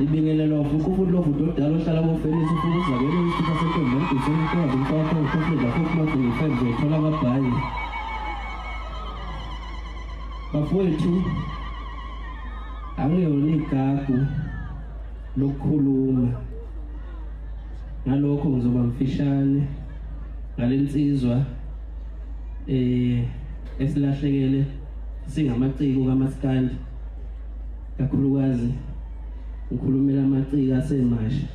ibingelelwa futhi lo futhi odala ohlala bofenisa ufuna ukuzakela isithupa sentombi emdiseni ukwazi umfaka ukhofunda futhi madinga ifembe ethola amabhayi bafowethu angiyona igagu lokukhuluma ngalokho ngizoba mfishane ngalensizwa esilahlekele singamaciko kaMaskandi kakhulukazi ngikhulumela amaciko asemasha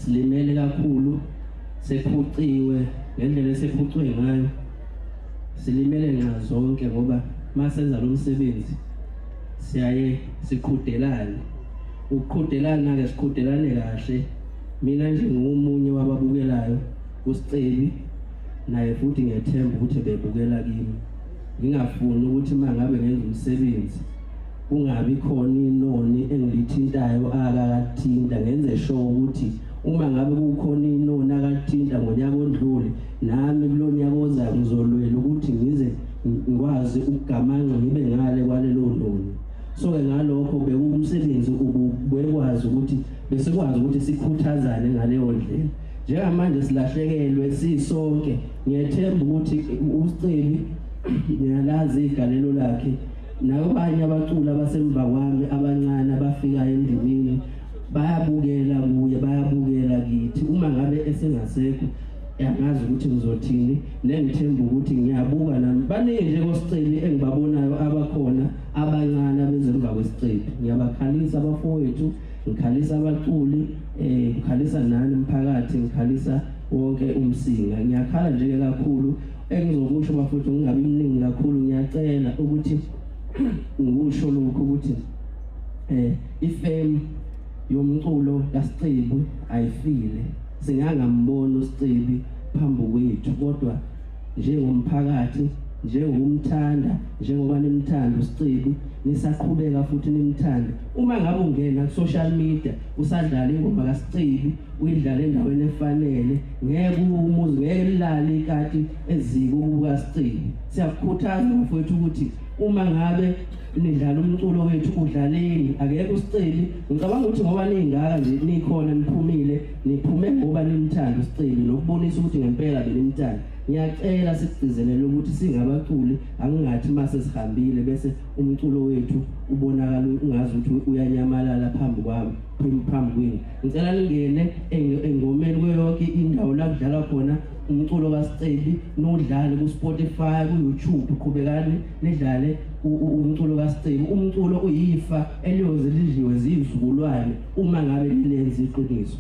silimele kakhulu sephuciwe ngendlela esephucwe ngayo silimele nqa zonke ngoba masenza lo msebenzi siyaye siqhudelane uqhudelana ke siqhudelane kahle mina nje ngomunye wababukelayo uSicebi naye futhi ngiyethemba ukuthi bebukela kimi ngingafuni ukuthi mangabe ngenza umsebenzi kungabi khona inoni engilithintayo akakathinta ngenze sure ukuthi uma ngabe kukhona inoni akathinta ngonyaka ondlule nami kulonyaka ozayo ngizolwela ukuthi ngize ngikwazi ukugamanxa ngibe ngale kwalelo noni so ke ngalokho bekumsebenzi ubekwazi ukuthi besikwazi ukuthi sikhuthazane ngaleyo ndlela njengamanje silahlekelwe sisonke ngiyethemba ukuthi uSicebi ngiyalazi igalelo lakhe nabanye abaculi abasemva kwami abancane abafika endimini bayabukela kuye bayabukela kithi uma ngabe esengasekho yangazi ukuthi ngizothini nengithemba ukuthi ngiyabuka nami baningi nje koSicebi engibabonayo abakhona abancane abezemva kweSicebi ngiyabakhalisa abafowethu ngikhalisa abaculi ngikhalisa nani umphakathi ngikhalisa wonke umsinga ngiyakhala nje kakhulu engizokusho bafowethu ngingabi mningi kakhulu ngiyacela ukuthi ngikusho lokho ukuthi ifame yomculo kaSicebi ayifile singangambona uSicebi phambi kwethu kodwa njengomphakathi njengomthanda njengoba nimthanda uSicebi nisaqhubeka futhi nimthanda uma ngabe ungena ku social media usadlala ingoma kaSicebi uyidlala endaweni efanele ngeke umuzi ngeke lilale ikati eziko kubuka Sicebi siyakukhuthaza mfowethu ukuthi uma ngabe nidlala umculo wethu udlaleni akekho uSicebi ngicabanga ukuthi ngoba ningaka nje nikhona niphumile niphume ngoba nimthanda uSicebi nokubonisa ukuthi ngempela benimthanda ngiyacela sigcizelele ukuthi singabaculi angingathi mase sihambile bese umculo wethu ubonakala ungazi ukuthi uyanyamalala phambi kwami phambi kwini ngicela ningene engomeni kuyonke indawo la kudlala khona umculo kaSicebi nodlale ku Spotify ku YouTube qhubekani nidlale umculo kaSicebi umculo uyifa eliyoze lidliwe zizukulwane uma ngabe lilenza iqiniso.